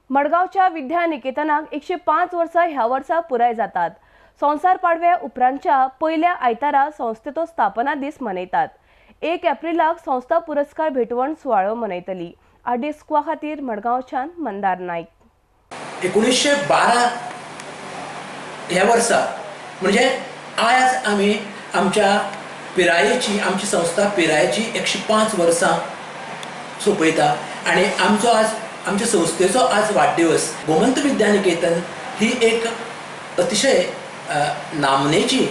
मडगावच्या विद्यानिकेतनाक 105 वर्सां ह्या वर्सा पुराय जातात। संवसार पाडव्या उपरांतच्या पयल्या आयतारा संस्थेचो स्थापना दीस मनयतात। 1 एप्रिलाक संस्था पुरस्कार भेटवण सुवाळो मनयतली। आडिस्क्वा खातीर मडगावच्यान मंदार नाईक। 1912 ह्या वर्सा म्हणजे आज आमी आमच्या पिरायेची आमची संस्था पिरायेची 105 वर्सां सोंपयता आनी आमच्या संस्थेचो आज वाडदिवस। गोमंत विद्यानिकेतन ही एक अतिशय नामनेची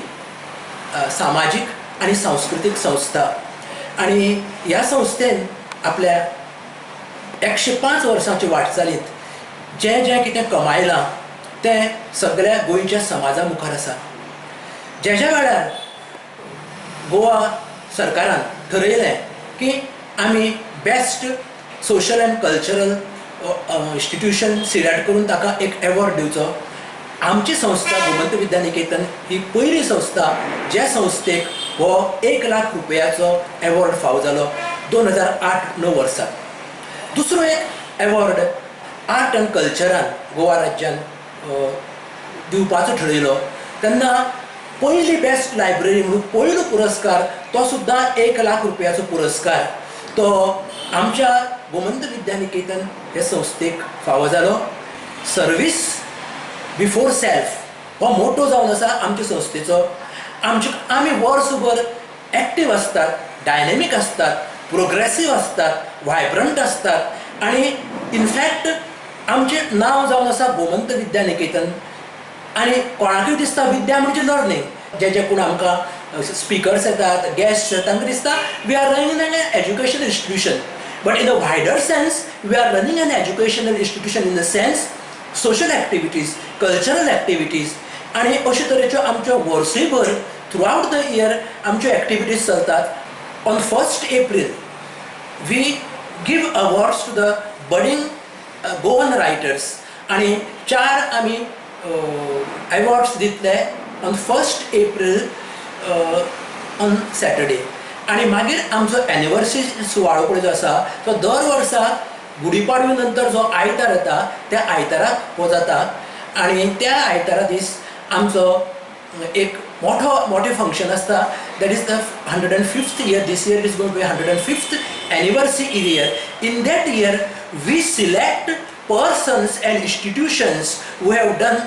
सामाजिक आणि सांस्कृतिक संस्था आणि ह्या संस्थेन आपल्या 105 वर्सांच्या वाटचालीत जे कितें कमायलां तें सगळ्या गोंयच्या समाजा मुखार आसा। ज्या वेळार गोवा सरकारान ठरयलें की आमी best social end cultural institution select करून ताका एक एवॉर्ड दिवचो, आमची संस्था गोमंत विद्यानिकेतन ही पयली संस्था ज्या संस्थेक हो 1 लाख रुपयाचो एवॉर्ड फावो जालो 2008-9 वर्सा। दुसरो एक एवॉर्ड आर्ट एंड कल्चरान गोवा राज्यान दिवपाचो ठरयलो तेन्ना पयली बेस्ट लायब्ररी म्हणून पयलो पुरस्कार तो सुद्दां 1 लाख रुपयाचो पुरस्कार तो आमच्या गोमंत विद्यानिकेतन हे संस्थेक फावो जालो। सर्वीस बिफोर सेल्फ हो मोटो जावन आसा आमच्या संस्थेचो। आमी वर्सभर एक्टीव आसतात, डायनेमीक आसतात, प्रोग्रेसीव आसतात, वायब्रंट आसतात आनी इनफॅक्ट आमचें नांव जावन आसा गोमंत विद्यानिकेतन। आनी कोणाकूय दिसता विद्या म्हणजे लर्निंग, जे कोण आमकां स्पिकर्स येतात, गेस्ट येतात, तांकां दिसता we are running an education institution, but in a wider sense we are running an educational institution in the sense social activities, cultural activities आनी अशे तरेच्यो आमच्यो वर्सयभर थ्रू आउट द इयर आमच्यो एक्टिविटीज चलतात। On 1 April we give awards to the budding Goan writers आनी 4 आमी awards दितले ऑन 1 एप्रील ऑन सॅटर्डे। आनी मागीर आमचो एनिवर्सरी सुवाळो पळय जो आसा तो दर वर्सा गुडीपाडवे नंतर जो आयतार येता त्या आयताराक हो जाता आनी त्या आयतारा दीस आमचो एक मोठे फंक्शन आसता। That is the 105th year. This year is going to be 105th anniversary year. In that year we select persons and institutions who have done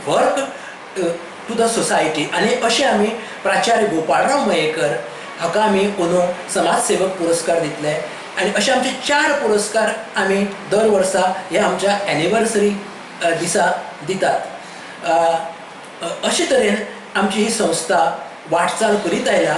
work to the society आनी अशें आमी प्राचार्य गोपाळराव मयेकर हाका आमी अंदू समाज सेवक पुरस्कार दितले आनी अशे आमचे 4 पुरस्कार आमी दर वर्सा ह्या आमच्या एनिवर्सरी दिसा दितात। अशे तरेन आमची ही संस्था वाटचाल करीत आयल्या।